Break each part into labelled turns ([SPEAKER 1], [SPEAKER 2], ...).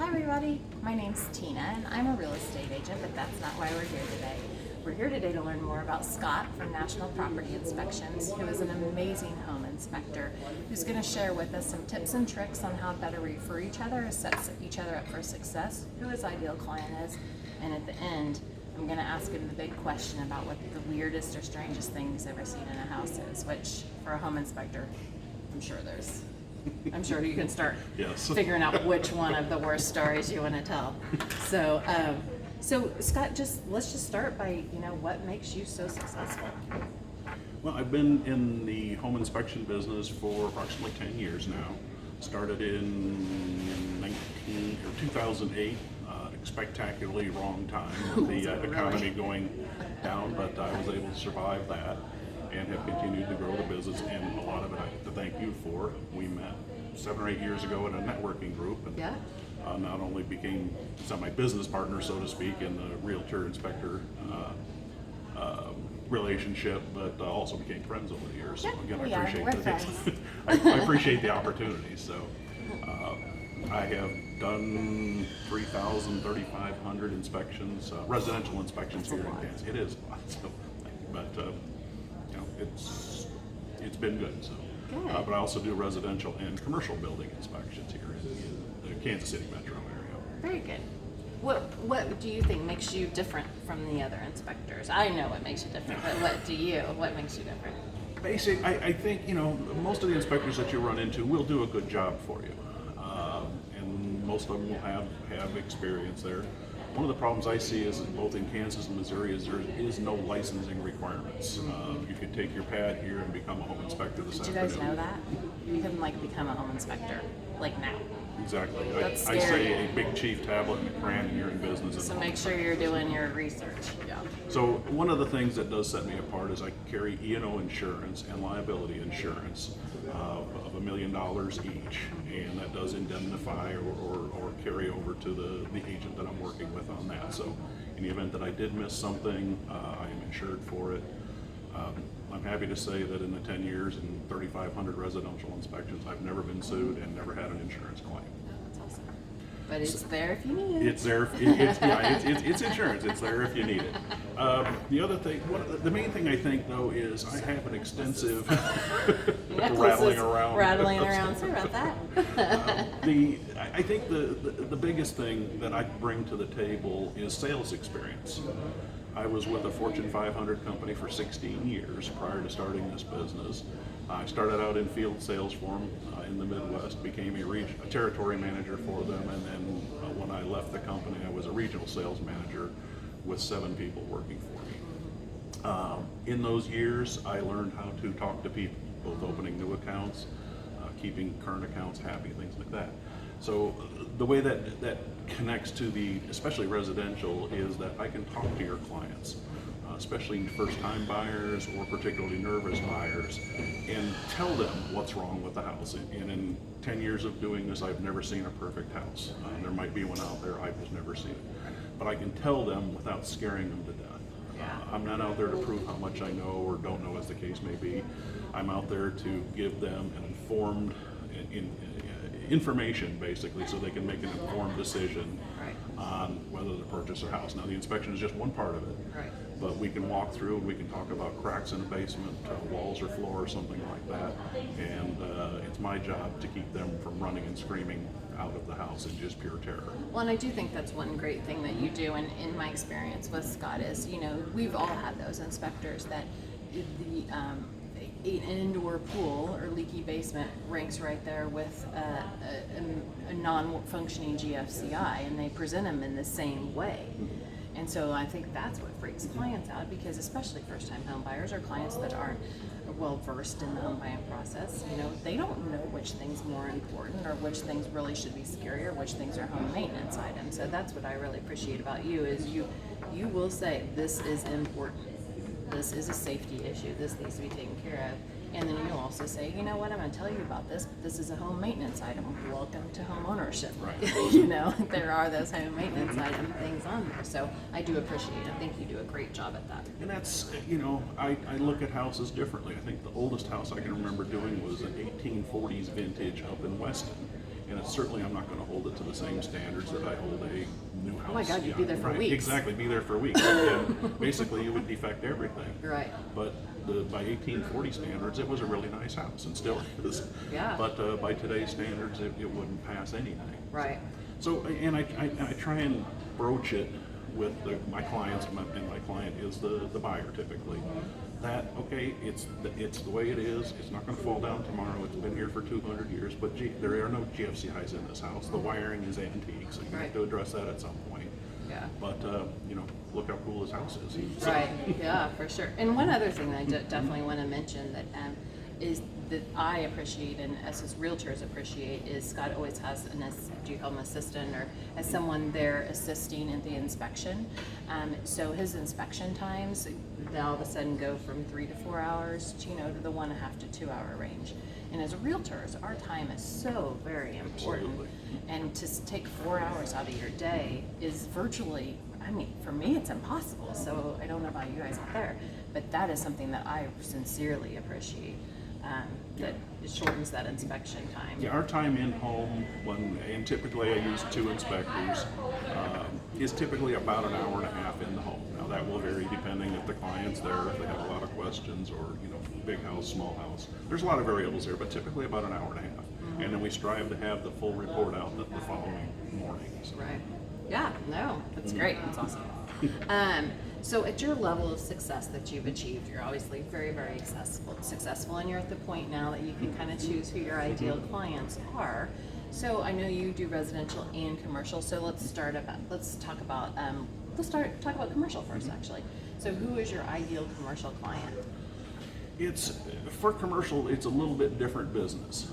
[SPEAKER 1] Hi everybody, my name's Tina and I'm a real estate agent, but that's not why we're here today. We're here today to learn more about Scott from National Property Inspections, who is an amazing home inspector who's going to share with us some tips and tricks on how to better refer each other, set each other up for success, who his ideal client is, and at the end, I'm going to ask him the big question about what the weirdest or strangest thing he's ever seen in a house is, which for a home inspector, I'm sure you can start figuring out which one of the worst stories you want to tell. So, Scott, let's just start by, what makes you so successful?
[SPEAKER 2] Well, I've been in the home inspection business for approximately 10 years now. Started in 2008, spectacularly wrong time with the economy going down, but I was able to survive that and have continued to grow the business, and a lot of it I have to thank you for. We met 7 or 8 years ago in a networking group, and not only became semi-business partners, so to speak, in the Realtor inspector relationship, but also became friends over the years. So again, I appreciate the opportunity. So I have done 3,000, 3,500 inspections, residential inspections here in Kansas. It is a lot, so, but it's been good. So, but I also do residential and commercial building inspections here in the Kansas City metro area.
[SPEAKER 1] Very good. What do you think makes you different from the other inspectors? I know what makes you different, but what makes you different?
[SPEAKER 2] Basically, I think, most of the inspectors that you run into will do a good job for you. And most of them will have experience there. One of the problems I see is both in Kansas and Missouri is there is no licensing requirements. You could take your pad here and become a home inspector this afternoon.
[SPEAKER 1] Did you guys know that? You can become a home inspector, now.
[SPEAKER 2] Exactly.
[SPEAKER 1] That's
[SPEAKER 2] I
[SPEAKER 1] scary.
[SPEAKER 2] say a big chief tablet and a crayon and you're in business.
[SPEAKER 1] So make sure you're doing your research. Yeah.
[SPEAKER 2] So one of the things that does set me apart is I carry E&O insurance and liability insurance of $1 million each, and that does indemnify or carry over to the agent that I'm working with on that. So in the event that I did miss something, I am insured for it. I'm happy to say that in the 10 years and 3,500 residential inspections, I've never been sued and never had an insurance claim.
[SPEAKER 1] Oh, that's awesome. But it's there if you need it.
[SPEAKER 2] It's there. It's insurance. It's there if you need it. The other thing, the main thing I think though is I have an extensive rattling around.
[SPEAKER 1] Sorry about that.
[SPEAKER 2] I think the biggest thing that I bring to the table is sales experience. I was with a Fortune 500 company for 16 years prior to starting this business. I started out in field sales for them in the Midwest, became a territory manager for them, and then when I left the company, I was a regional sales manager with 7 people working for me. In those years, I learned how to talk to people, both opening new accounts, keeping current accounts happy, things like that. So the way that connects to especially residential, is that I can talk to your clients, especially first-time buyers or particularly nervous buyers, and tell them what's wrong with the house. And in 10 years of doing this, I've never seen a perfect house. There might be one out there, I've just never seen it. But I can tell them without scaring them to death. I'm not out there to prove how much I know or don't know, as the case may be. I'm out there to give them an informed information, basically, so they can make an informed decision on whether to purchase a house. Now, the inspection is just one part of it, but we can walk through and we can talk about cracks in the basement, walls or floor or something like that, and it's my job to keep them from running and screaming out of the house in just pure terror.
[SPEAKER 1] Well, and I do think that's one great thing that you do, and in my experience with Scott is, we've all had those inspectors that an indoor pool or leaky basement ranks right there with a non-functioning GFCI, and they present them in the same way. And so I think that's what freaks clients out, because especially first-time home buyers or clients that aren't well versed in the home buying process, they don't know which thing's more important or which things really should be scary or which things are home maintenance items. So that's what I really appreciate about you, is you will say, this is important. This is a safety issue. This needs to be taken care of. And then you'll also say, you know what, I'm going to tell you about this, but this is a home maintenance item. Welcome to home ownership.
[SPEAKER 2] Right.
[SPEAKER 1] There are those home maintenance item things on there. So I do appreciate it. I think you do a great job at that.
[SPEAKER 2] And that's, I look at houses differently. I think the oldest house I can remember doing was an 1840s vintage up in Weston. And it's certainly, I'm not gonna hold it to the same standards that I hold a new house.
[SPEAKER 1] Oh my God, you'd be there for weeks.
[SPEAKER 2] Exactly, be there for weeks. And basically, you would defect everything.
[SPEAKER 1] Right.
[SPEAKER 2] But by 1840 standards, it was a really nice house, and still is.
[SPEAKER 1] Yeah.
[SPEAKER 2] But by today's standards, it wouldn't pass anything.
[SPEAKER 1] Right.
[SPEAKER 2] So, and I try and broach it with my clients, and my client is the buyer typically. That, okay, it's the way it is. It's not going to fall down tomorrow. It's been here for 200 years, but there are no GFCIs in this house. The wiring is antique, so you have to address that at some point.
[SPEAKER 1] Yeah.
[SPEAKER 2] But look how cool this house is. So.
[SPEAKER 1] Right. Yeah, for sure. And one other thing that I definitely want to mention that is that I appreciate and us as realtors appreciate is Scott always has do you call him assistant or as someone there assisting in the inspection. So his inspection times now all of a sudden go from 3 to 4 hours to the 1.5 to 2 hour range. And as realtors, our time is so very important.
[SPEAKER 2] Absolutely.
[SPEAKER 1] And to take 4 hours out of your day is virtually, I mean, for me, it's impossible. So I don't know about you guys out there, but that is something that I sincerely appreciate. That it shortens that inspection time.
[SPEAKER 2] Yeah, our time in home, and typically I use 2 inspectors, is typically about an hour and a half in the home. Now that will vary depending if the client's there, if they have a lot of questions, or big house, small house. There's a lot of variables there, but typically about an hour and a half. Mm-hmm. And then we strive to have the full report out the following morning. So.
[SPEAKER 1] Right. Yeah. No, that's great. That's awesome. So at your level of success that you've achieved, you're obviously very, very successful, and you're at the point now that you can kind of choose who your ideal clients are. So I know you do residential and commercial. So let's talk about commercial first, actually. So who is your ideal commercial client?
[SPEAKER 2] For commercial, it's a little bit different business.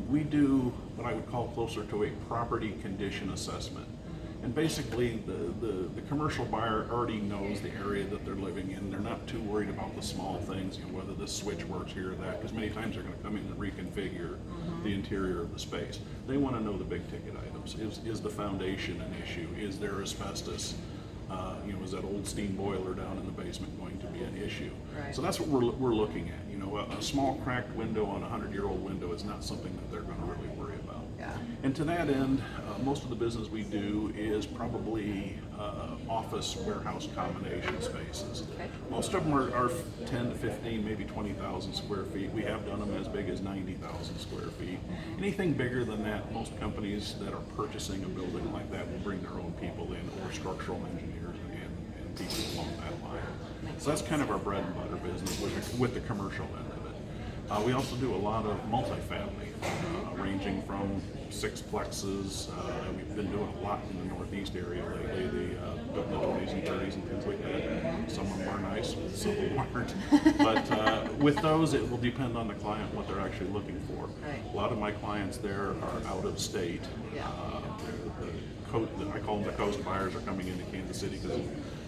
[SPEAKER 2] We do what I would call closer to a property condition assessment. And basically, the commercial buyer already knows the area that they're living in. They're not too worried about the small things, whether this switch works here or that, because many times they're going to come in and reconfigure the interior of the space. They want to know the big ticket items. Is the foundation an issue? Is there asbestos? Is that old steam boiler down in the basement going to be an issue?
[SPEAKER 1] Right.
[SPEAKER 2] So that's what we're looking at. A small cracked window on a 100-year-old window is not something that they're going to really worry about.
[SPEAKER 1] Yeah.
[SPEAKER 2] And to that end, most of the business we do is probably office warehouse combination spaces.
[SPEAKER 1] Okay.
[SPEAKER 2] Most of them are 10 to 15, maybe 20,000 square feet. We have done them as big as 90,000 square feet. Anything bigger than that, most companies that are purchasing a building like that will bring their own people in, or structural engineers and people along that line. So that's kind of our bread and butter business with the commercial end of it. We also do a lot of multifamily, ranging from sixplexes. We've been doing a lot in the Northeast area lately, built in the 20s and 30s and things like that. Some of them are nice, some of them aren't. But with those, it will depend on the client, what they're actually looking for.
[SPEAKER 1] Right.
[SPEAKER 2] A lot of my clients there are out of state.
[SPEAKER 1] Yeah.
[SPEAKER 2] I call them the coast buyers, are coming into Kansas City because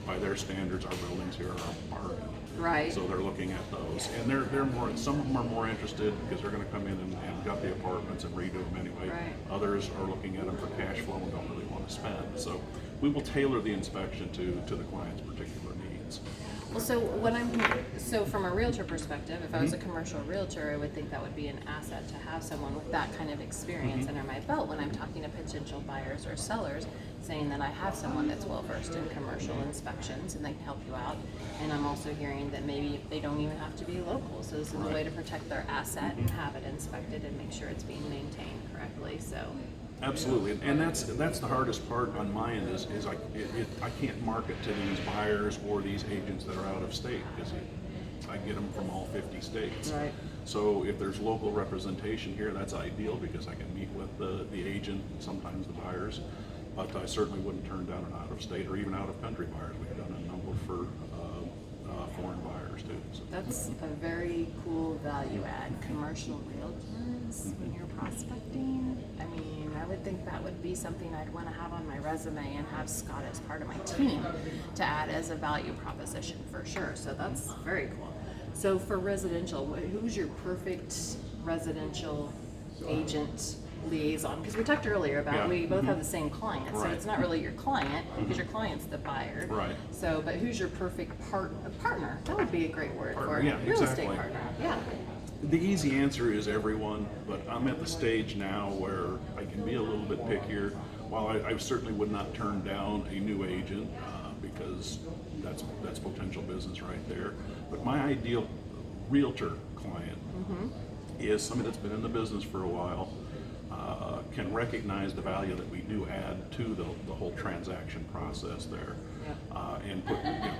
[SPEAKER 2] by their standards, our buildings here are bargain.
[SPEAKER 1] Right.
[SPEAKER 2] So they're looking at those, and they're more. Some of them are more interested because they're going to come in and gut the apartments and redo them anyway.
[SPEAKER 1] Right.
[SPEAKER 2] Others are looking at them for cash flow and don't really want to spend. So we will tailor the inspection to the client's particular needs.
[SPEAKER 1] Well, so from a realtor perspective, if I was a commercial realtor, I would think that would be an asset to have someone with that kind of experience under my belt when I'm talking to potential buyers or sellers, saying that I have someone that's well versed in commercial inspections and they can help you out. And I'm also hearing that maybe they don't even have to be local, so this is a way to protect their asset and have it inspected and make sure it's being maintained correctly. So.
[SPEAKER 2] Absolutely, and that's the hardest part on my end is I can't market to these buyers or these agents that are out of state because I get them from all 50 states.
[SPEAKER 1] Right.
[SPEAKER 2] So if there's local representation here, that's ideal because I can meet with the agent and sometimes the buyers. But I certainly wouldn't turn down an out-of-state or even out-of-country buyers. We've done a number for foreign buyers too. So.
[SPEAKER 1] That's a very cool value add. Commercial realtors, when you're prospecting, I mean, I would think that would be something I'd want to have on my resume and have Scott as part of my team to add as a value proposition for sure. So that's very cool. So for residential, who's your perfect residential agent liaison? Because we talked earlier about we both have the same client, so it's not really your client because your client's the buyer.
[SPEAKER 2] Right.
[SPEAKER 1] So, but who's your perfect partner? That would be a great word for
[SPEAKER 2] Yeah,
[SPEAKER 1] real
[SPEAKER 2] exactly.
[SPEAKER 1] estate partner. Yeah.
[SPEAKER 2] The easy answer is everyone, but I'm at the stage now where I can be a little bit pickier. While I certainly would not turn down a new agent because that's potential business right there. But my ideal realtor client is somebody that's been in the business for a while, can recognize the value that we do add to the whole transaction process there, and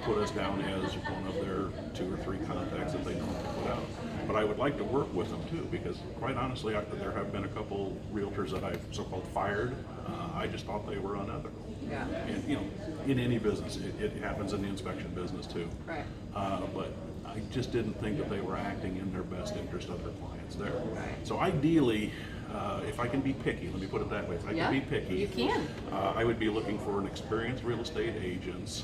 [SPEAKER 2] put us down as one of their 2 or 3 contacts that they don't put out. But I would like to work with them too, because quite honestly, there have been a couple realtors that I've so-called fired. I just thought they were unethical.
[SPEAKER 1] Yeah.
[SPEAKER 2] And in any business, it happens in the inspection business too.
[SPEAKER 1] Right.
[SPEAKER 2] But I just didn't think that they were acting in their best interest of their clients there.
[SPEAKER 1] Right.
[SPEAKER 2] So ideally, if I can be picky, let me put it that way, if I can be picky,
[SPEAKER 1] you can.
[SPEAKER 2] I would be looking for an experienced real estate agents,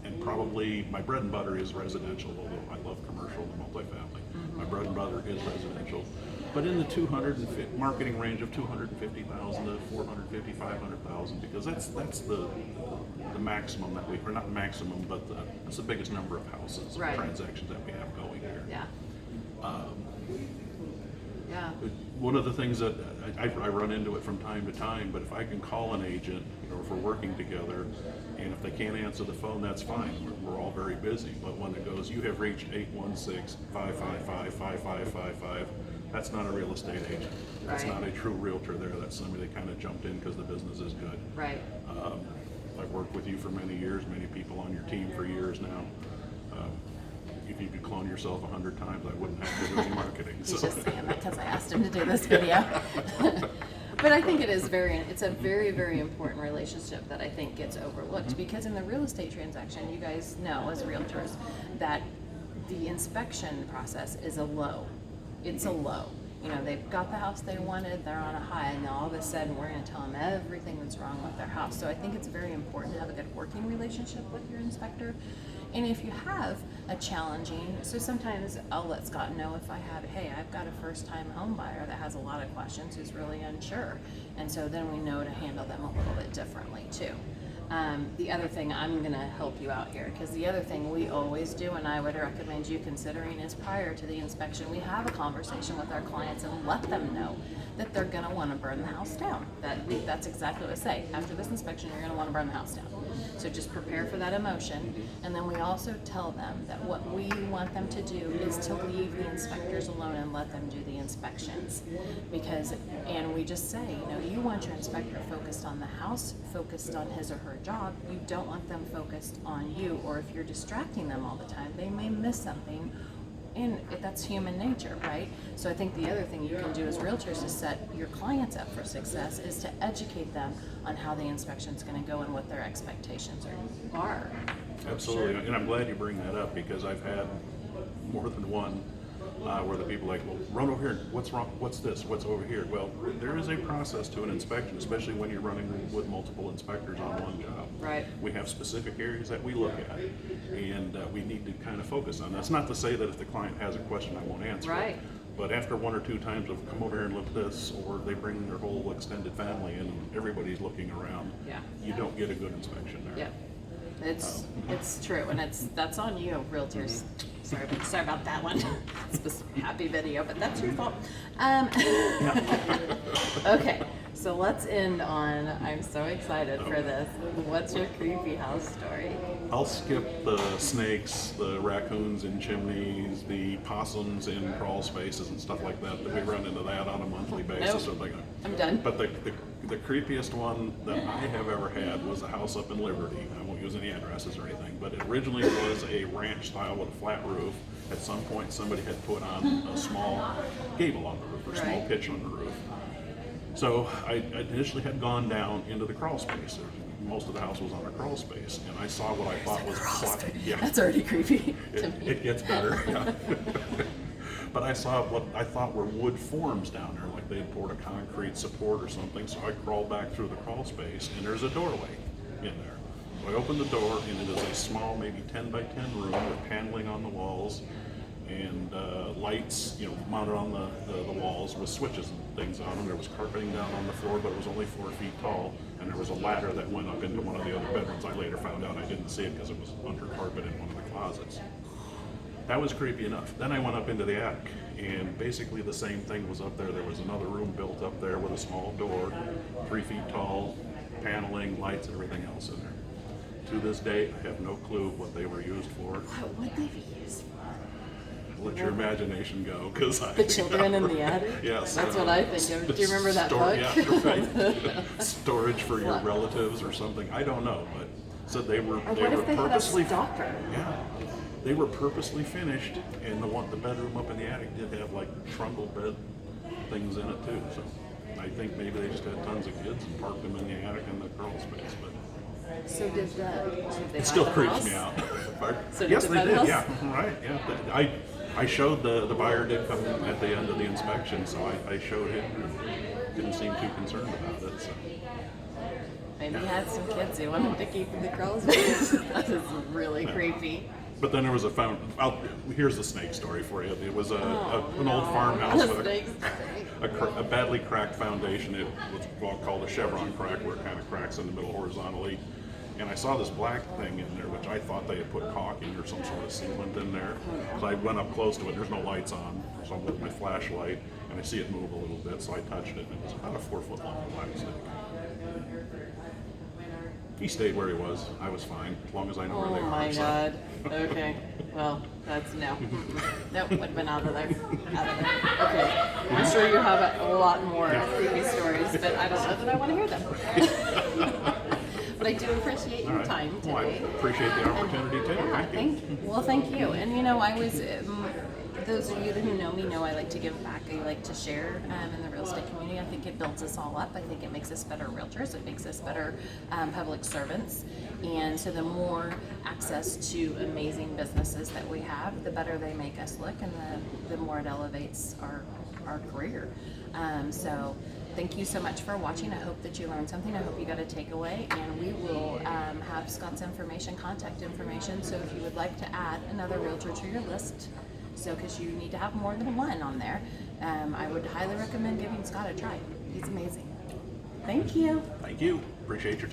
[SPEAKER 2] and probably my bread and butter is residential, although I love commercial and multifamily. My bread and butter is residential, but in the 250 marketing range of 250,000 to 450, 500,000, because that's the maximum that we, or not maximum, but that's the biggest number of houses or transactions that we have going here.
[SPEAKER 1] Yeah. Yeah.
[SPEAKER 2] One of the things that I run into it from time to time, but if I can call an agent, or if we're working together, and if they can't answer the phone, that's fine. We're all very busy. But when it goes, you have reached 816-555-5555, that's not a real estate agent. That's not a true realtor there. That's somebody that kind of jumped in because the business is good.
[SPEAKER 1] Right.
[SPEAKER 2] I've worked with you for many years, many people on your team for years now. If you could clone yourself 100 times, I wouldn't have to do any marketing.
[SPEAKER 1] He's just saying that because I asked him to do this video. But I think it's a very, very important relationship that I think gets overlooked, because in the real estate transaction, you guys know as realtors that the inspection process is a low. It's a low. They've got the house they wanted, they're on a high, and then all of a sudden we're going to tell them everything that's wrong with their house. So I think it's very important to have a good working relationship with your inspector. And if you have a challenging, so sometimes I'll let Scott know if I've got a first-time home buyer that has a lot of questions, who's really unsure. And so then we know to handle them a little bit differently too. The other thing, I'm going to help you out here, because the other thing we always do, and I would recommend you considering, is prior to the inspection, we have a conversation with our clients and let them know that they're going to want to burn the house down. That's exactly what I say. After this inspection, you're going to want to burn the house down. So just prepare for that emotion. And then we also tell them that what we want them to do is to leave the inspectors alone and let them do the inspections. And we just say, you want your inspector focused on the house, focused on his or her job. You don't want them focused on you, or if you're distracting them all the time, they may miss something. And that's human nature, right? So I think the other thing you can do as realtors to set your clients up for success is to educate them on how the inspection's going to go and what their expectations are.
[SPEAKER 2] Absolutely, and I'm glad you bring that up, because I've had more than one where the people are like, well, run over here, what's wrong, what's this, what's over here? Well, there is a process to an inspection, especially when you're running with multiple inspectors on one job.
[SPEAKER 1] Right.
[SPEAKER 2] We have specific areas that we look at, and we need to kind of focus on. That's not to say that if the client has a question, I won't answer
[SPEAKER 1] Right.
[SPEAKER 2] it. But after 1 or 2 times of come over here and look at this, or they bring their whole extended family and everybody's looking around, you don't get a good inspection there.
[SPEAKER 1] Yeah. It's true, and that's on you, realtors. Sorry about that one. It's just a happy video, but that's your fault. Okay, so let's end on, I'm so excited for this. What's your creepy house story?
[SPEAKER 2] I'll skip the snakes, the raccoons in chimneys, the possums in crawl spaces and stuff like that. We run into that on a monthly basis.
[SPEAKER 1] Nope. I'm done.
[SPEAKER 2] But the creepiest one that I have ever had was a house up in Liberty. I won't use any addresses or anything, but it originally was a ranch style with a flat roof. At some point, somebody had put on a small gable on the roof, or small pitch on the roof. So I initially had gone down into the crawl space. Most of the house was on a crawl space, and I saw what I thought was plot. Yeah,
[SPEAKER 1] that's already creepy to me.
[SPEAKER 2] It gets better. Yeah. But I saw what I thought were wood forms down there, like they had poured a concrete support or something. So I crawled back through the crawl space, and there's a doorway in there. So I opened the door, and it is a small, maybe 10 by 10 room with paneling on the walls and lights, mounted on the walls with switches and things on them. There was carpeting down on the floor, but it was only 4 feet tall, and there was a ladder that went up into one of the other bedrooms. I later found out I didn't see it because it was under carpet in one of the closets. That was creepy enough. Then I went up into the attic, and basically the same thing was up there. There was another room built up there with a small door, 3 feet tall, paneling, lights, and everything else in there. To this day, I have no clue what they were used for.
[SPEAKER 1] What would they be used for?
[SPEAKER 2] Let your imagination go, because
[SPEAKER 1] The children in the attic?
[SPEAKER 2] Yes.
[SPEAKER 1] That's what I think of. Do you remember that book?
[SPEAKER 2] Yeah, right. Storage for your relatives or something. I don't know, but said they were
[SPEAKER 1] Or
[SPEAKER 2] they
[SPEAKER 1] what
[SPEAKER 2] were
[SPEAKER 1] if they had a
[SPEAKER 2] purposely
[SPEAKER 1] stalker?
[SPEAKER 2] yeah, they were purposely finished, and the bedroom up in the attic did have like trundle bed things in it too. So I think maybe they just had tons of kids and parked them in the attic in the crawl space, but.
[SPEAKER 1] So did they
[SPEAKER 2] It still
[SPEAKER 1] buy the
[SPEAKER 2] creeps
[SPEAKER 1] house?
[SPEAKER 2] me out.
[SPEAKER 1] So did
[SPEAKER 2] Yes,
[SPEAKER 1] they
[SPEAKER 2] they
[SPEAKER 1] buy the
[SPEAKER 2] did.
[SPEAKER 1] house?
[SPEAKER 2] Yeah, right. Yeah, I showed the buyer did come in at the end of the inspection, so I showed him. Didn't seem too concerned about it. So.
[SPEAKER 1] Maybe he had some kids he wanted to keep in the crawl space. That is really creepy.
[SPEAKER 2] But then there was here's the snake story for you. It was an old farmhouse with
[SPEAKER 1] Snakes.
[SPEAKER 2] a badly cracked foundation. It was called a chevron crack, where it kind of cracks in the middle horizontally. And I saw this black thing in there, which I thought they had put caulking or some sort of sealant in there. So I went up close to it. There's no lights on, so I'm with my flashlight, and I see it move a little bit. So I touched it, and it was about a 4 foot long black snake. He stayed where he was. I was fine, as long as I know where they
[SPEAKER 1] Oh
[SPEAKER 2] are.
[SPEAKER 1] my
[SPEAKER 2] so.
[SPEAKER 1] god. Okay. Well, that's no. Nope, would have been out of there. Out of there. Okay. I'm sure you have a lot more creepy stories, but I don't know that I want to hear them. But I do appreciate your time today.
[SPEAKER 2] Well, I appreciate the opportunity too.
[SPEAKER 1] Yeah,
[SPEAKER 2] Thank you.
[SPEAKER 1] thank you. And you know, I was, those of you who know me know I like to give back. I like to share in the real estate community. I think it builds us all up. I think it makes us better realtors. It makes us better public servants. And so the more access to amazing businesses that we have, the better they make us look, and the more it elevates our career. So thank you so much for watching. I hope that you learned something. I hope you got a takeaway, and we will have Scott's information, contact information. So if you would like to add another realtor to your list, so because you need to have more than one on there, I would highly recommend giving Scott a try. He's amazing. Thank you.
[SPEAKER 2] Thank you. Appreciate your time.